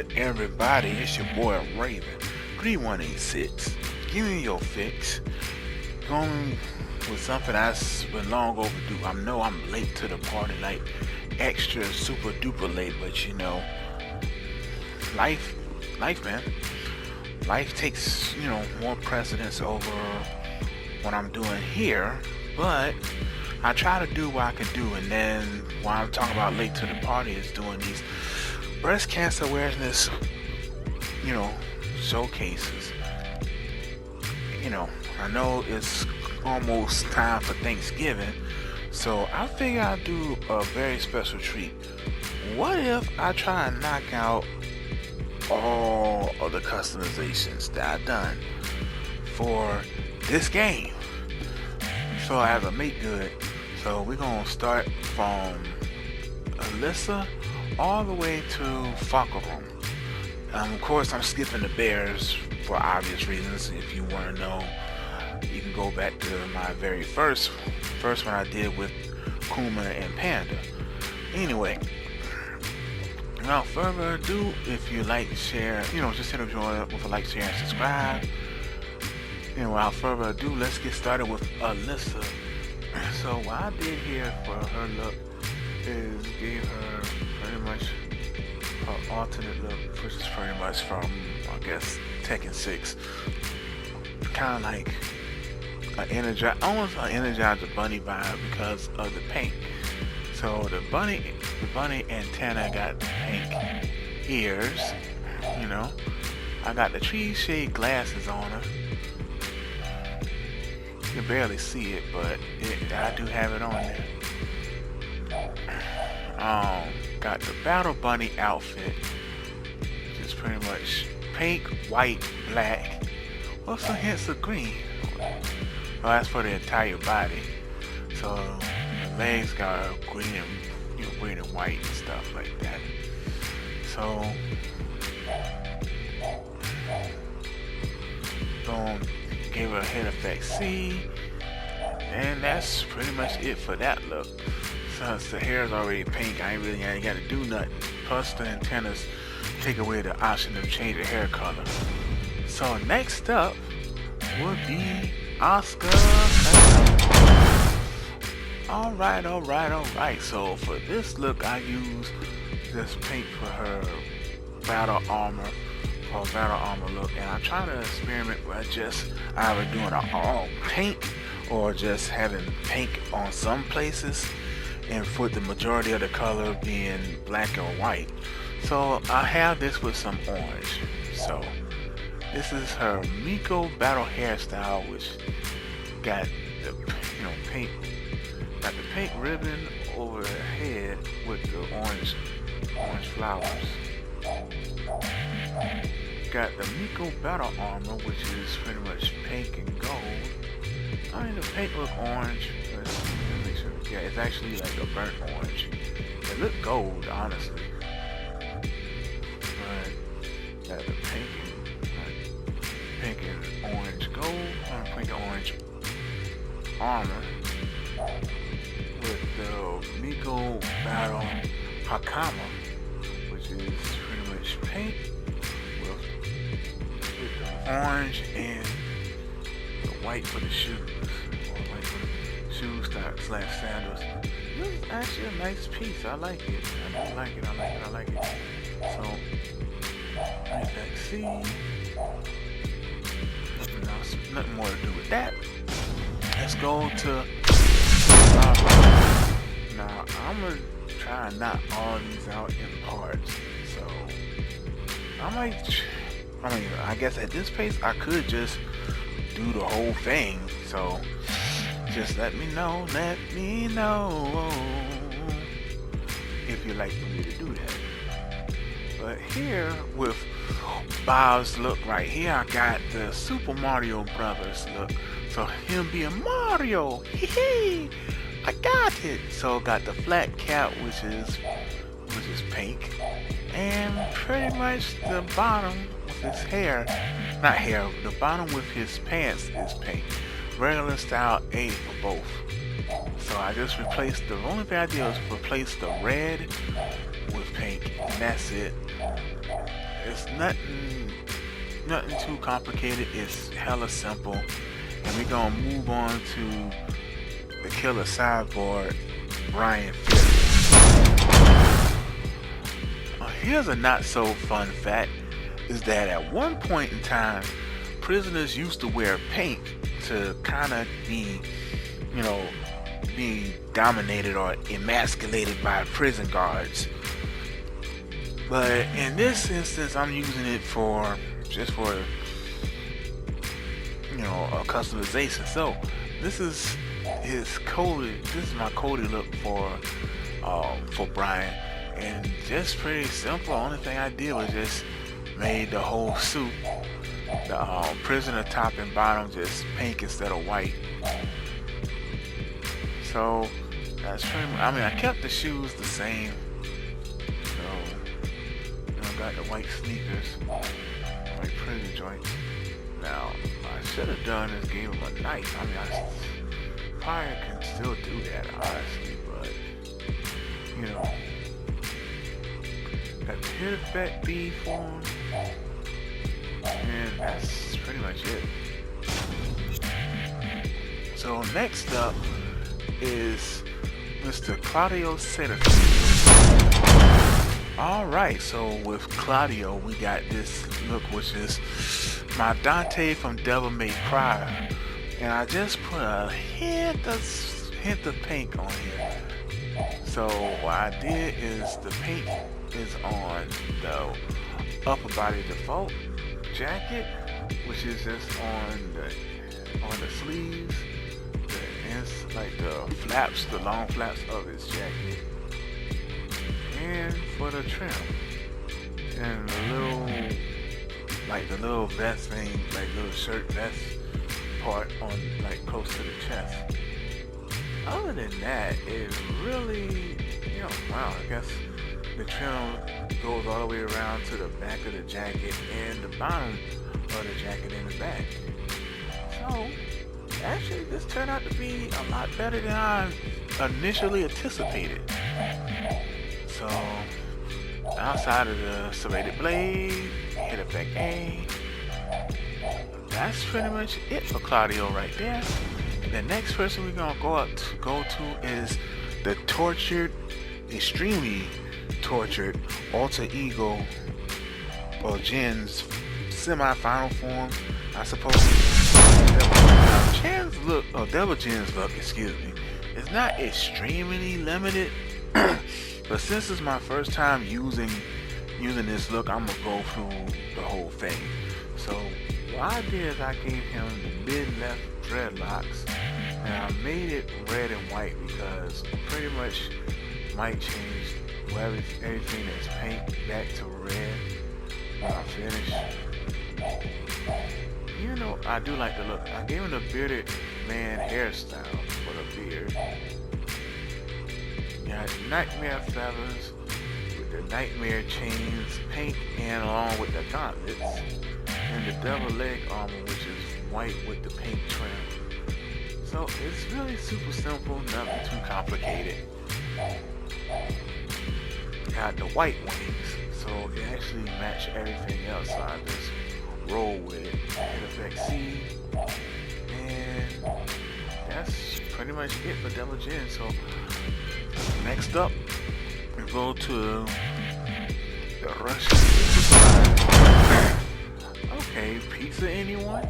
good, everybody? It's your boy Raven, 3186. Give me your fix. Going with something that's been long overdue. I know I'm late to the party, like extra super duper late, but life, life, man. Life takes, more precedence over what I'm doing here, but I try to do what I can do, and then what I'm talking about late to the party is doing these breast cancer awareness, showcases. I know it's almost time for Thanksgiving, so I figure I'll do a very special treat. What if I try and knock out all of the customizations that I've done for this game? So I have a make good. So we're gonna start from Alyssa all the way to Falcarum. Of course, I'm skipping the bears for obvious reasons. If you want to know, you can go back to my very first one I did with Kuma and Panda. Anyway, without further ado, if you like, share, just hit enjoy with a like, share, and subscribe. Without further ado, let's get started with Alyssa. So what I did here for her look is gave her pretty much her alternate look, which is pretty much from, I guess, Tekken 6. Kind of like almost an Energizer Bunny vibe because of the paint. So the bunny antenna got the pink ears. I got the tree shade glasses on her. You can barely see it, but I do have it on there. Got the Battle Bunny outfit, which is pretty much pink, white, black, with some hints of green. Well, that's for the entire body. So the legs got green and green and white and stuff like that. So gave her a head effect C, and that's pretty much it for that look. Since the hair is already pink, I ain't got to do nothing. Plus the antennas take away the option of changing hair color. So next up would be Oscar. Alright. So for this look, I use this paint for her battle armor look, and I'm trying to experiment with just either doing an all pink or just having pink on some places and for the majority of the color being black or white. So I have this with some orange. So this is her Miko battle hairstyle, which got the pink ribbon over her head with the orange flowers. Got the Miko battle armor, which is pretty much pink and gold. I mean, the paint look orange, but make sure. Yeah, it's actually like a burnt orange. It looked gold, honestly. But got the pink and orange gold, pink and orange armor with the Miko battle Hakama, which is pretty much pink with the orange and the white for the shoes, or white for the shoes slash sandals. This is actually a nice piece. I like it. I like it. So, let's see. Nothing more to do with that. Let's go to. Now I'm gonna try and knock all these out in parts. So I guess at this pace I could just do the whole thing. So just let me know if you'd like for me to do that. But here with Bob's look right here, I got the Super Mario Brothers look. So him being Mario, I got it. So got the flat cap, which is pink, and pretty much the bottom with his the bottom with his pants is pink. Regular style A for both. So I just replaced the only thing I did was replace the red with pink, and that's it. it's nothing too complicated. It's hella simple, and we're gonna move on to the killer cyborg, Brian Phillips. Here's a not so fun fact: is that at one point in time, prisoners used to wear pink to kind of be, be dominated or emasculated by prison guards. But in this instance, I'm using it just for a customization. So this is my Cody look for Brian, and just pretty simple. Only thing I did was just made the whole suit, the prisoner top and bottom, just pink instead of white. So that's pretty much, I kept the shoes the same. So got the white sneakers, white prison joints. Now I should have done is gave him a knife. I probably can still do that, honestly, but got the hit effect B for him, and that's pretty much it. So next up is Mr. Claudio Setterfield. Alright, so with Claudio, we got this look, which is my Dante from Devil May Cry, and I just put a hint of pink on here. So what I did is the pink is on the upper body default jacket, which is just on the sleeves, like the flaps, the long flaps of his jacket, and for the trim, and the little vest thing, like little shirt vest part on, like, close to the chest. Other than that, it really, wow, I guess the trim goes all the way around to the back of the jacket and the bottom of the jacket in the back. So actually, this turned out to be a lot better than I initially anticipated. So outside of the serrated blade, hit effect A, that's pretty much it for Claudio right there. The next person we're gonna go to is the extremely tortured alter ego, or Jin's semi-final form, I suppose. Devil Jin's look, excuse me, is not extremely limited, but since it's my first time using this look, I'm gonna go through the whole thing. So what I did is I gave him the mid-left dreadlocks, and I made it red and white because pretty much might change everything that's pink back to red when I finish. I do like the look. I gave him the bearded man hairstyle for the beard. Got nightmare feathers with the nightmare chains, pink, and along with the gauntlets, and the double leg armor, which is white with the pink trim. So it's really super simple, nothing too complicated. Got the white wings, so it actually matched everything else, so I just roll with it. Hit effect C, and that's pretty much it for Devil Jin. So next up, we go to the Russian pizza. Okay, pizza, anyone?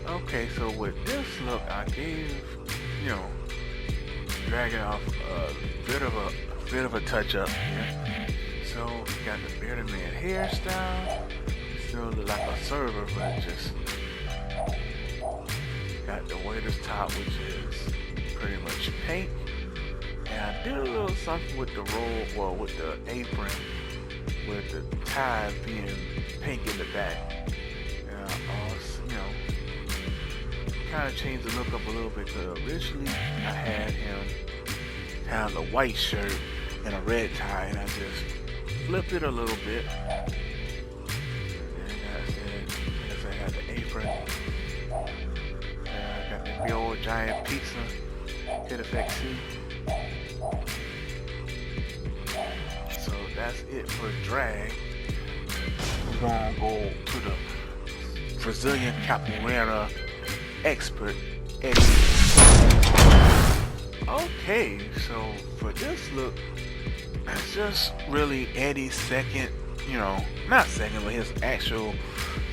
Okay, so with this look, I gave, dragging off a bit of a touch up here. So we got the bearded man hairstyle. Still look like a server, but just got the waiter's top, which is pretty much pink. And I did a little something with the with the apron, with the tie being pink in the back. And kind of changed the look up a little bit, because originally I had him have a white shirt and a red tie, and I just flipped it a little bit. I got the apron, and I got the big old giant pizza, hit effect C. So that's it for drag. we're gonna go to the Brazilian capoeira expert, Eddie. Okay, so for this look, that's just really Eddie's second, not second, but his actual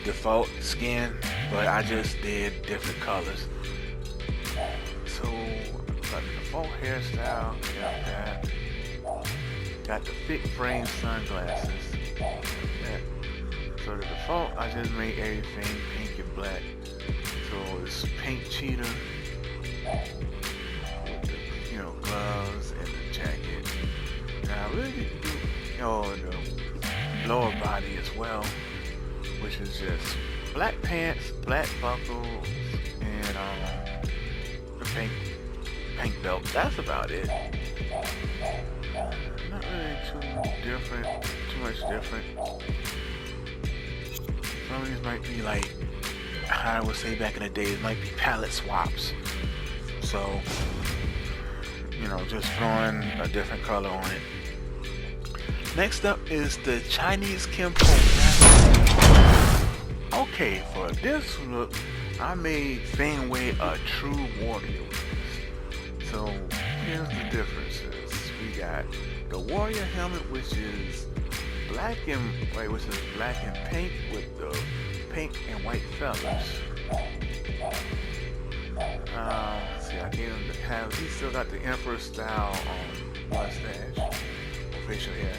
default skin, but I just did different colors. So, got the default hairstyle, got that. Got the thick frame sunglasses. So the default, I just made everything pink and black. So it's pink cheetah with the, gloves and the jacket. Now I really need to do, the lower body as well, which is just black pants, black buckles, and the pink belt. That's about it. Not really too much different. Some of these might be like, how I would say back in the day, it might be palette swaps. So, just throwing a different color on it. Next up is the Chinese Kempo. Okay, for this look, I made Feng Wei a true warrior. So, here's the differences. We got the warrior helmet, which is black and pink with the pink and white feathers. See, I gave him the hat. He still got the emperor style mustache or facial hair.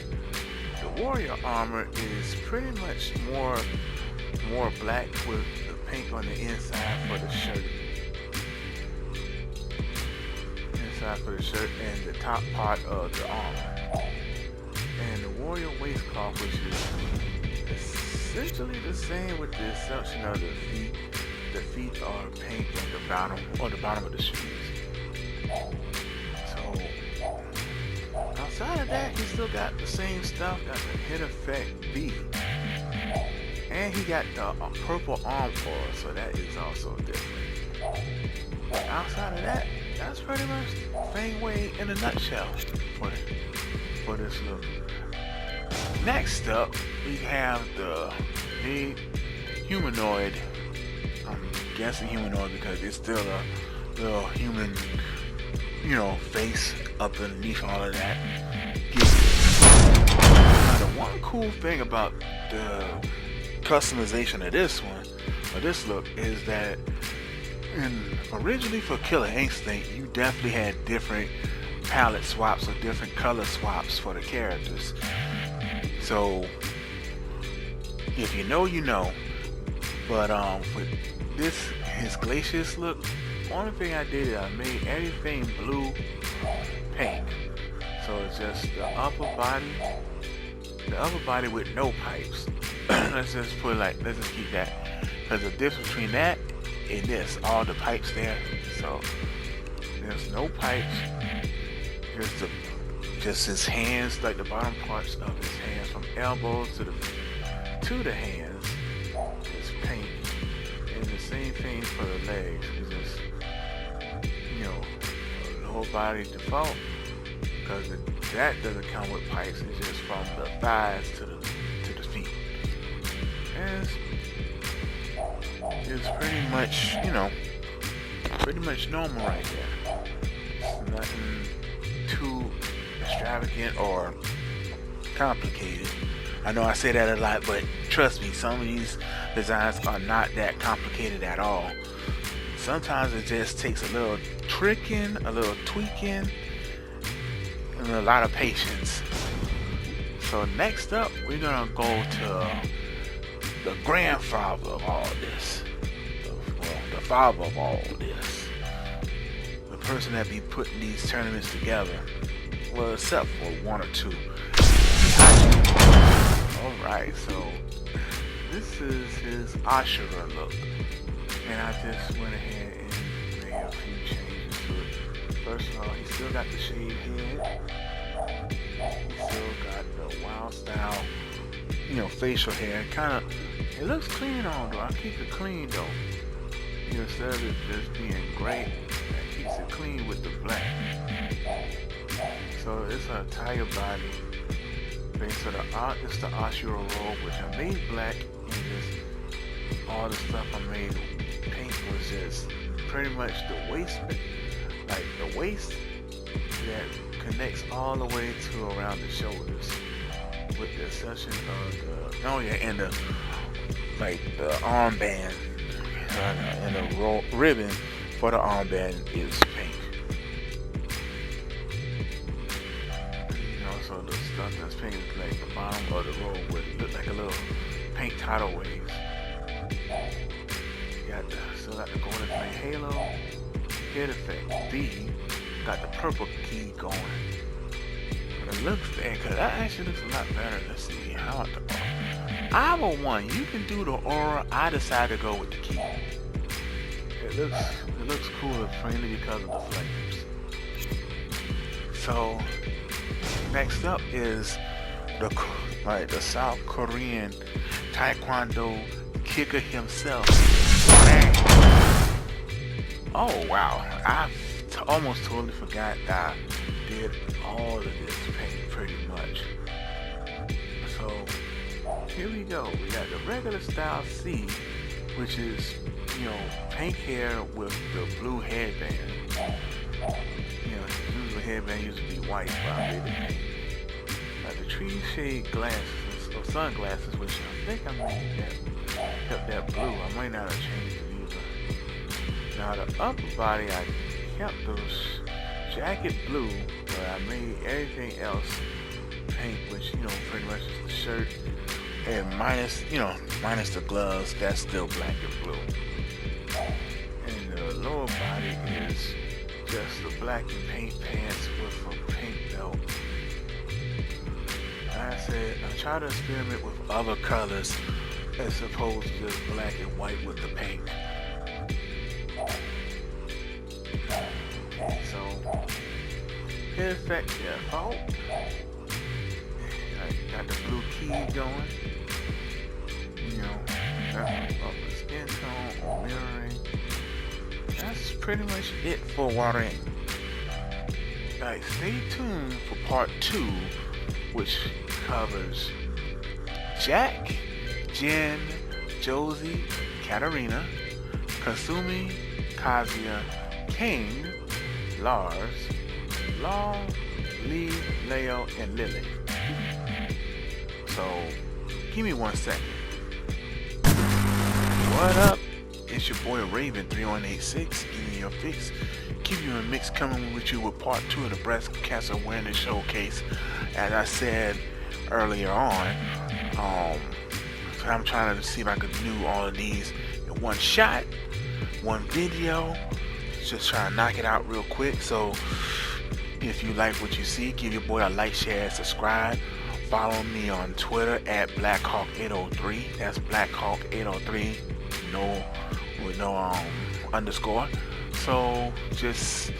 The warrior armor is pretty much more black with the pink on the inside for the shirt. For the shirt and the top part of the armor, and the warrior waistcloth, which is essentially the same with the exception of the feet. The feet are pink on the bottom of the shoes. So outside of that, he still got the same stuff. Got the hit effect V, and he got the purple arm bar, so that is also different. Outside of that, that's pretty much Feng Wei in a nutshell for this look. Next up, we have the humanoid. I'm guessing humanoid because it's still a little human, face up underneath all of that. Now, the one cool thing about the customization of this one, or this look, is that originally for Killer Instinct, you definitely had different palette swaps or different color swaps for the characters. So if you know, you know. But for his Glacius look, only thing I did is I made everything blue, pink. So it's just the upper body with no pipes. let's just keep that. Because the difference between that and this, all the pipes there. So there's no pipes. Just his hands, like the bottom parts of his hands, from elbows to the hands, is pink. And the same thing for the legs. It's just, lower body default, because that doesn't come with pipes. It's just from the thighs to the feet. And it's pretty much normal right there. It's nothing too extravagant or complicated. I know I say that a lot, but trust me, some of these designs are not that complicated at all. Sometimes it just takes a little tricking, a little tweaking, and a lot of patience. So next up, we're gonna go to the grandfather of all this. The father of all this. The person that be putting these tournaments together. Well, except for one or two. Alright, so this is his Ashura look. And I just went ahead and made a few changes to it. First of all, he still got the shaved head. He still got the wild style, facial hair. It looks clean on though. I keep it clean though. Instead of it just being gray, it keeps it clean with the black. So it's an entire body. Okay, so it's the Ashura robe, which I made black, and just all the stuff I made pink was just pretty much the waist, like the waist that connects all the way to around the shoulders, with the exception of the and the armband and the ribbon for the armband is pink. So the stuff that's pink is like the bottom of the robe would look like a little pink tidal waves. Still got the golden flame halo, head effect B, got the purple key going. But it looks bad, cause that actually looks a lot better. Let's see, how about the aura? Either one, you can do the aura. I decided to go with the key. It looks cool, mainly because of the flames. So next up is the South Korean Taekwondo kicker himself. Dang. Oh wow, I almost totally forgot that I did all of this paint pretty much. So here we go. We got the regular style C, which is, pink hair with the blue headband. Usually headband used to be white, but I made it pink. Got the tree shade glasses or sunglasses, which I think I kept that blue. I might not have changed it either. Now the upper body, I kept those jacket blue, but I made everything else pink, which pretty much is the shirt, and minus the gloves, that's still black and blue. And the lower body is just the black and pink pants with a pink belt. Like I said, I try to experiment with other colors as opposed to just black and white with the pink. So, head effect default. Got the blue key going. Up the skin tone or mirroring. That's pretty much it for watering. Alright, stay tuned for part 2, which covers Jack, Jen, Josie, Katarina, Kasumi, Kazuya, King, Lars, Law, Lee, Leo, and Lily. So, give me 1 second. What up? It's your boy Raven3186, give me your fix. Keep you in mix, coming with you with part 2 of the Breast Cancer Awareness Showcase. As I said earlier on, I'm trying to see if I can do all of these in one shot, one video. Just trying to knock it out real quick. So if you like what you see, give your boy a like, share, and subscribe. Follow me on Twitter at BlackHawk803. That's BlackHawk803. With no underscore. So just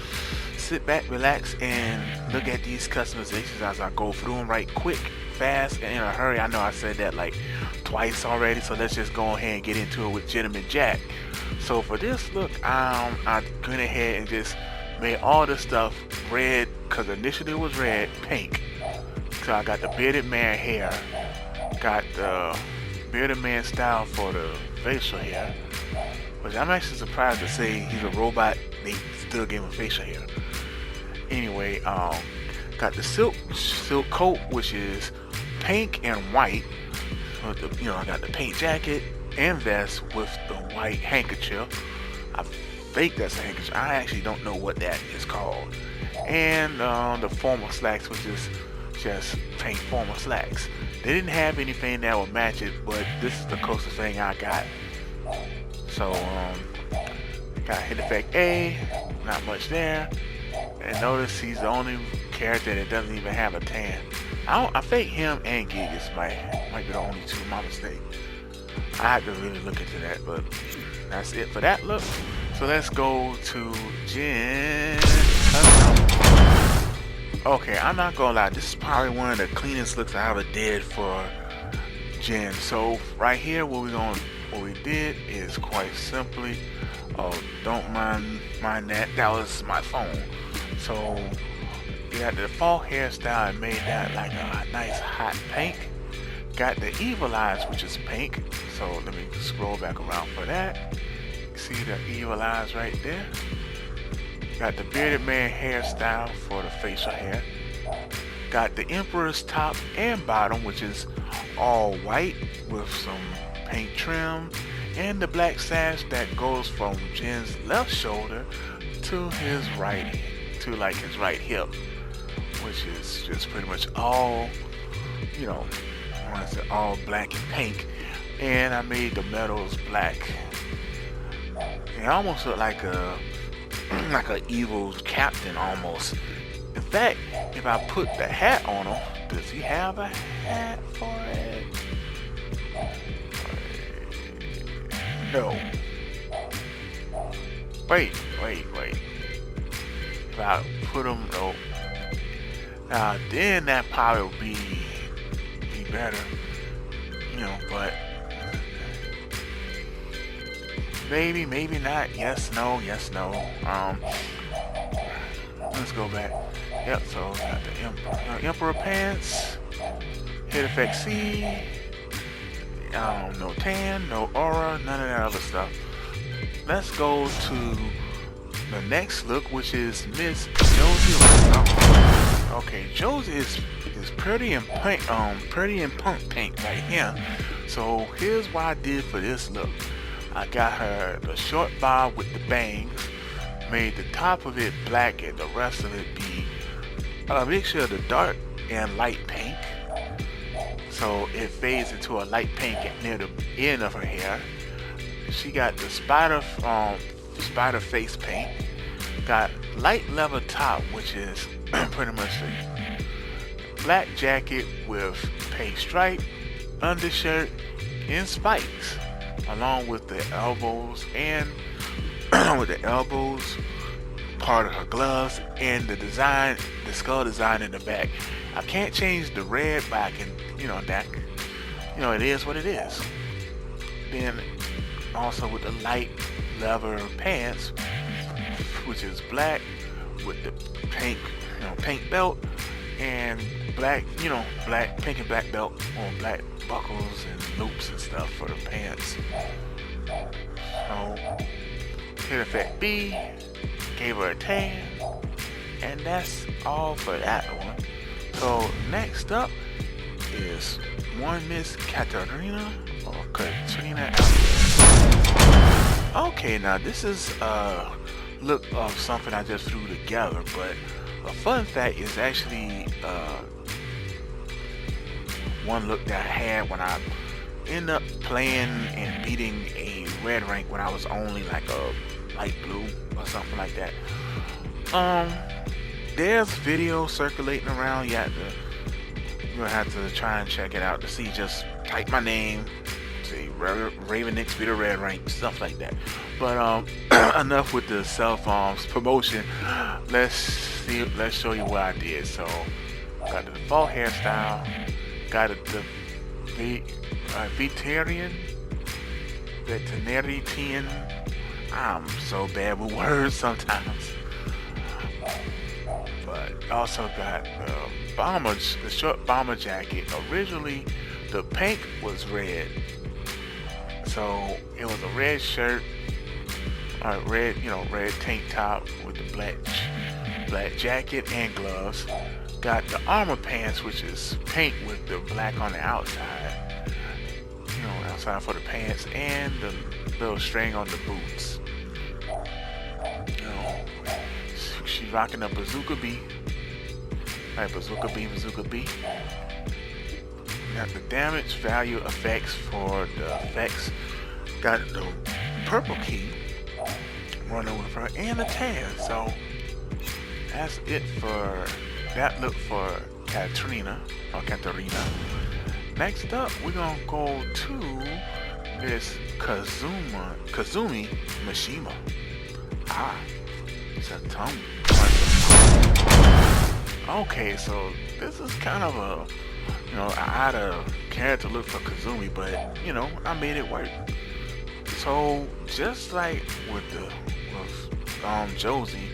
sit back, relax, and look at these customizations as I go through them right quick, fast, and in a hurry. I know I said that like twice already, so let's just go ahead and get into it with Gentleman Jack. So for this look, I went ahead and just made all the stuff red, because initially it was red, pink. So I got the bearded man hair, got the bearded man style for the facial hair, which I'm actually surprised to say he's a robot, they still gave him facial hair. Anyway, got the silk coat, which is pink and white. So I got the pink jacket and vest with the white handkerchief. I think that's a handkerchief. I actually don't know what that is called. And the formal slacks, which is just pink formal slacks. They didn't have anything that would match it, but this is the closest thing I got. So got hit effect A, not much there. And notice he's the only character that doesn't even have a tan. I think him and Gigas might be the only two. My mistake. I had to really look into that, but that's it for that look. So let's go to Jen. Okay, I'm not gonna lie, this is probably one of the cleanest looks I ever did for Jen. So right here, what we did is quite simply, don't mind that was my phone. So got the fall hairstyle and made that like a nice hot pink. Got the evil eyes, which is pink. So let me scroll back around for that. See the evil eyes right there. Got the bearded man hairstyle for the facial hair. Got the emperor's top and bottom, which is all white with some pink trim, and the black sash that goes from Jin's left shoulder to his right, to like his right hip, which is just pretty much all, you know, I said all black and pink. And I made the medals black. It almost looked like a evil captain almost. In fact, if I put the hat on him, does he have a hat for it? No. Wait. If I put him, no. Now then that probably would be better, you know, but maybe not. Yes, no. Let's go back. Yep, so got the Emperor pants, Head Effect C, no tan, no aura, none of that other stuff. Let's go to the next look, which is Miss Josie. Okay, Josie is pretty in punk, pink right here. So here's what I did for this look. I got her the short bob with the bangs, made the top of it black and the rest of it be a mixture of the dark and light pink. So it fades into a light pink near the end of her hair. She got the spider face paint. Got light leather top, which is pretty much a black jacket with pink stripe, undershirt, and spikes, along with the elbows and part of her gloves and the skull design in the back. I can't change the red, but I can, it is what it is. Then also with the light leather pants, which is black with the pink belt and black, pink and black belt on black buckles and loops and stuff for the pants. So Head Effect B, gave her a tan, and that's all for that one. So next up is one Miss Katarina or Katrina. Okay, now this is a look of something I just threw together, but a fun fact is actually one look that I had when I ended up playing and beating a red rank when I was only like a light blue or something like that. There's video circulating around. You're gonna have to try and check it out to see. Just type my name, say Raven Nix beat a red rank, stuff like that. But enough with the self promotion. Let's show you what I did. So got the default hairstyle, got the veterinarian. I'm so bad with words sometimes. But also got the short bomber jacket. Originally, the pink was red, so it was a red shirt, red tank top with the black jacket and gloves. Got the armor pants, which is pink with the black on the outside, outside for the pants, and the little string on the boots. She's rocking a Bazooka B. Alright, Bazooka B. Got the damage value effects for the effects. Got the purple key running with her and the tan. So that's it for that look for Katarina. Next up, we're gonna go to this Kazumi Mishima. It's a tongue. Okay, so this is kind of a, out of character look for Kazumi, but I made it work. So just like with Josie,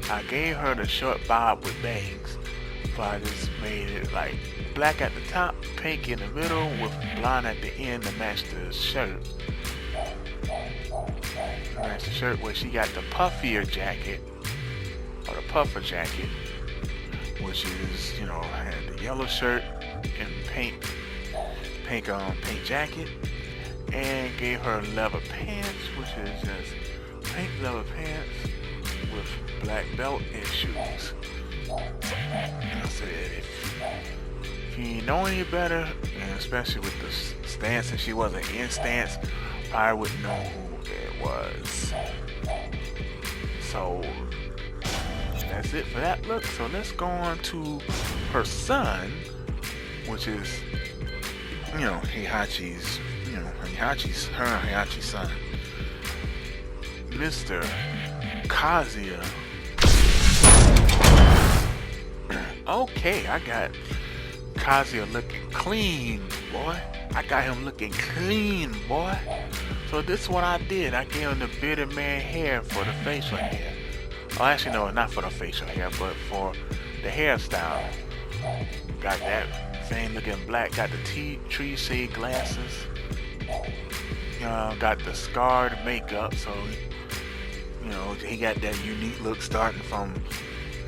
I gave her the short bob with bangs, but I just made it like black at the top, pink in the middle, with blonde at the end to match the shirt. Match the shirt where she got the puffier jacket, or the puffer jacket, which is, you know, had the yellow shirt and pink jacket, and gave her leather pants, which is just pink leather pants with black belt and shoes. I said, if you know any better, and especially with the stance, and she wasn't in stance, I would know who it was. So that's it for that look. So let's go on to her son, which is, you know, Heihachi's son, Mr. Kazuya. Okay, I got Kazuya looking clean, boy. I got him looking clean, boy. So this is what I did. I gave him the bearded man hair for the facial hair. Oh, actually, no, not for the facial hair, but for the hairstyle. Got that same looking black. Got the tree shade glasses. Got the scarred makeup. So, you know, he got that unique look starting from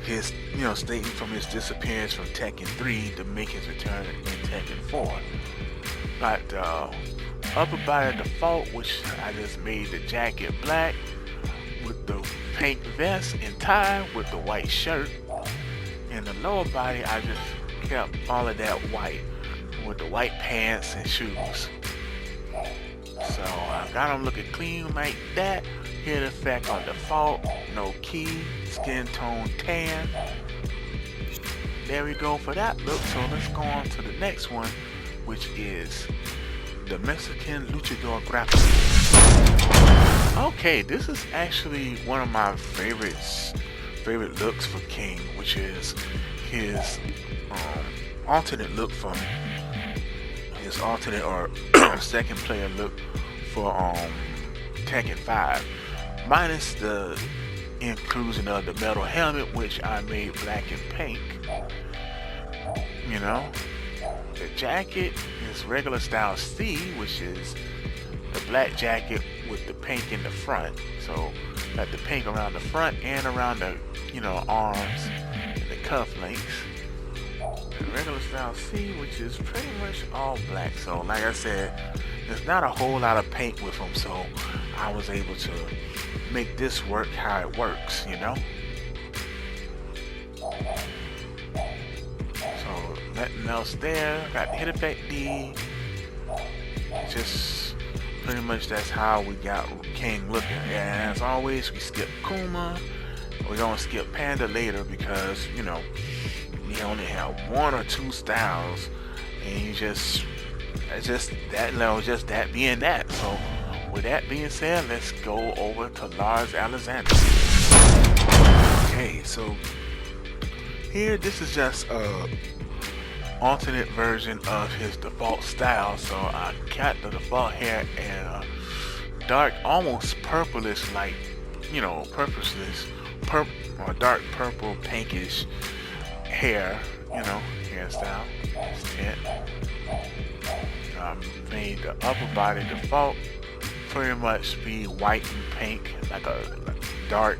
his, you know, stating from his disappearance from Tekken 3 to make his return in Tekken 4. Got the upper body default, which I just made the jacket black with the pink vest and tie with the white shirt. And the lower body, I just kept all of that white with the white pants and shoes. So I got them looking clean like that. Head effect on default, no key, skin tone tan. There we go for that look. So let's go on to the next one, which is the Mexican luchador graphic. Okay, this is actually one of my favorite looks for King, which is his alternate look from his alternate or second player look for Tekken 5, minus the inclusion of the metal helmet, which I made black and pink. You know, the jacket is regular style C, which is the black jacket with the pink in the front. So got the pink around the front and around the, you know, arms and the cuff links. The regular style C, which is pretty much all black. So like I said, there's not a whole lot of paint with them, so I was able to make this work how it works, you know. So nothing else there. Got the hit effect D. Just pretty much that's how we got King looking. And as always, we skip Kuma. We're gonna skip Panda later because, you know, we only have one or two styles, and you just that level, just that being that. So with that being said, let's go over to Lars Alexander. Okay, so here this is just a alternate version of his default style. So I got the default hair and a dark, almost purplish, like, you know, or dark purple pinkish hair, you know, hairstyle. Made the upper body default pretty much be white and pink, like a dark,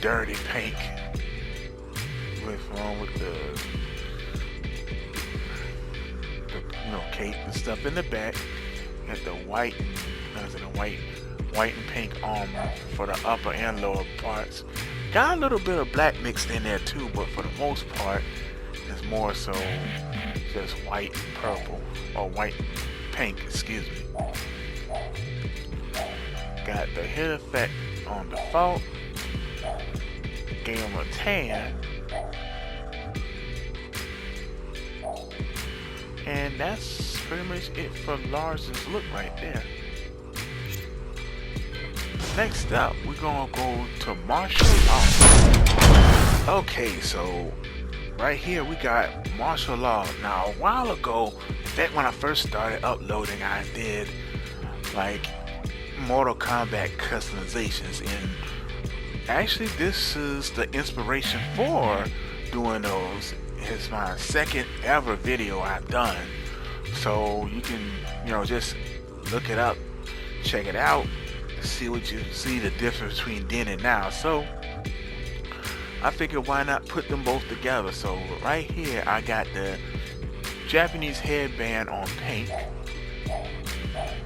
dirty pink, with the you know, cape and stuff in the back. Got the white and pink armor for the upper and lower parts. Got a little bit of black mixed in there too, but for the most part, it's more so just white and purple, or white and pink, excuse me. Got the hit effect on default. Gave him a tan. And that's pretty much it for Lars's look right there. Next up, we're gonna go to martial law. Okay, so right here we got martial law. Now a while ago, in fact when I first started uploading, I did like Mortal Kombat customizations, and actually this is the inspiration for doing those it's my second ever video I've done. So you can, just look it up, check it out, see what you see the difference between then and now. So I figured why not put them both together. So right here I got the Japanese headband on pink.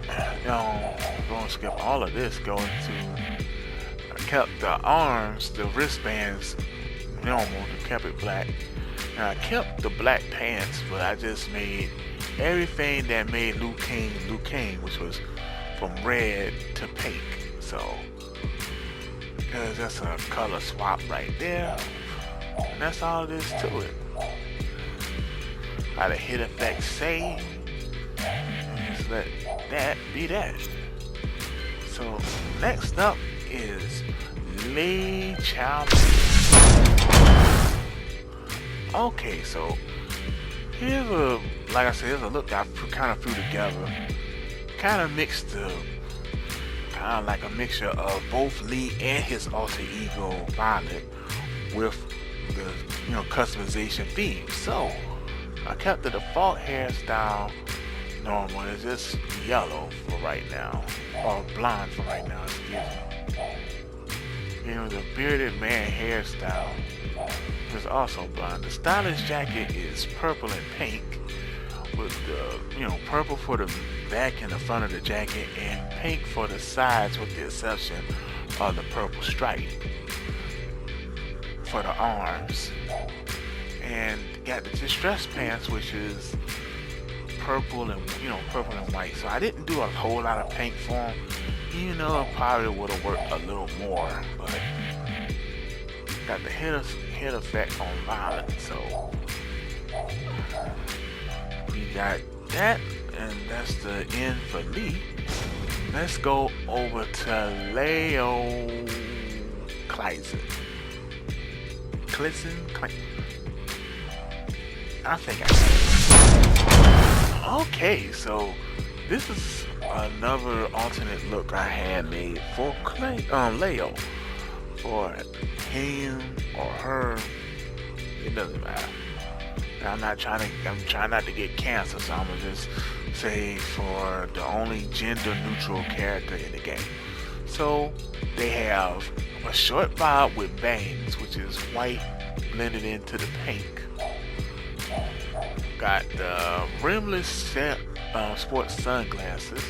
I'm gonna skip all of this, going to I kept the arms, the wristbands normal, kept it black. And I kept the black pants, but I just made everything that made Liu Kang, which was from red to pink. So, because that's a color swap right there. And that's all there is to it. How the hit effect save. Just let that be that. So, next up is Lei Chow. Okay, so here's like I said, here's a look I kind of threw together. Kind of mixed kind of like a mixture of both Lee and his alter ego Violet with the customization theme. So I kept the default hairstyle normal. It's just yellow for right now, or blonde for right now. Excuse me. The bearded man hairstyle is also blonde. The stylish jacket is purple and pink, with the purple for the back and the front of the jacket, and pink for the sides, with the exception of the purple stripe for the arms. And got the distressed pants, which is purple and purple and white. So I didn't do a whole lot of pink for them, even though it probably would have worked a little more. But got the hit effect on Violet, so we got that, and that's the end for Lee. Let's go over to Leo Kleisen. I think I got it. Okay, so this is another alternate look I had made for Leo. For him or her, it doesn't matter. I'm trying not to get cancer, so I'm gonna just say for the only gender neutral character in the game. So they have a short bob with bangs, which is white blended into the pink. Got the rimless sports sunglasses,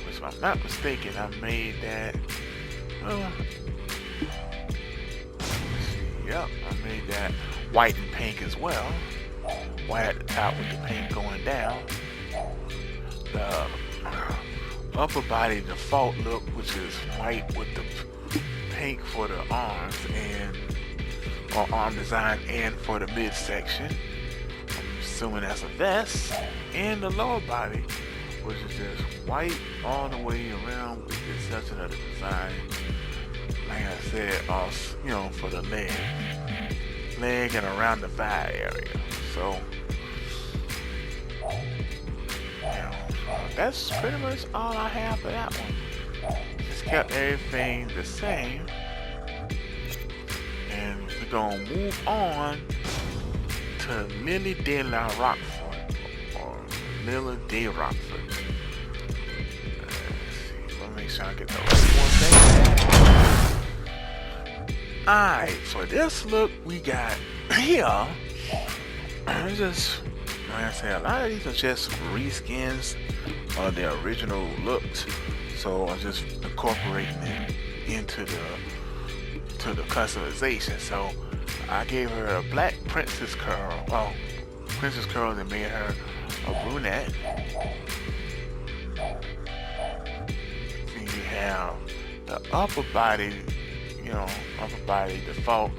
which if I'm not mistaken, I made that. Yep, I made that white and pink as well. White at the top with the pink going down. The upper body default look, which is white with the pink for the arms or arm design and for the midsection. I'm assuming that's a vest. And the lower body, which is just white all the way around with the exception of the design. Like I said, also, for the leg and around the thigh area. So, that's pretty much all I have for that one. Just kept everything the same, and we're gonna move on to Lily de la Rockford, or Lily de Rockford. Let's see, let me make sure I get the right one there. Alright, for this look we got here, just like I said, a lot of these are just reskins of their original looks, so I'm just incorporating it into the customization. So I gave her a black princess curl, princess curls, and made her a brunette. Then you have the upper body default,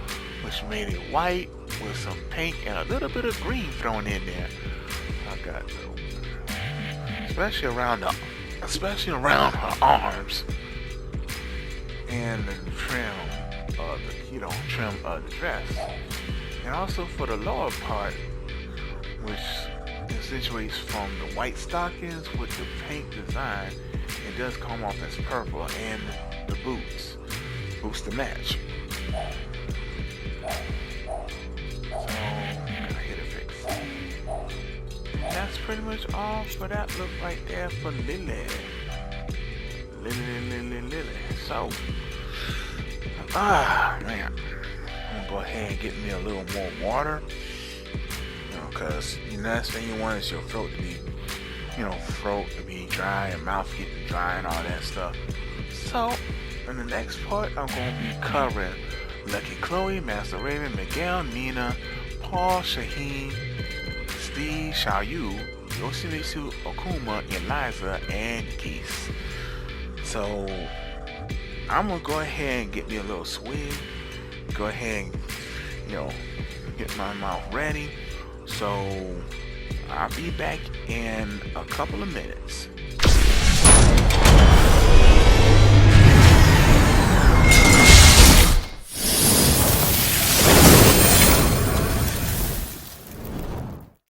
which made it white with some pink and a little bit of green thrown in there. I got especially around her arms, and the trim of the dress, and also for the lower part, which accentuates from the white stockings with the pink design. It does come off as purple, and the boots to match. So pretty much all for that look right there for Lily. Lily. So, man, I'm gonna go ahead and get me a little more water. You know, cause the last thing you want is your throat to be, throat to be dry and mouth getting dry and all that stuff. So, in the next part, I'm gonna be covering Lucky Chloe, Master Raven, Miguel, Nina, Paul, Shaheen, Steve, Xiaoyu, Yoshimitsu, Okuma, Eliza, and Geese. So I'm gonna go ahead and get me a little swig. Go ahead and get my mouth ready. So I'll be back in a couple of minutes.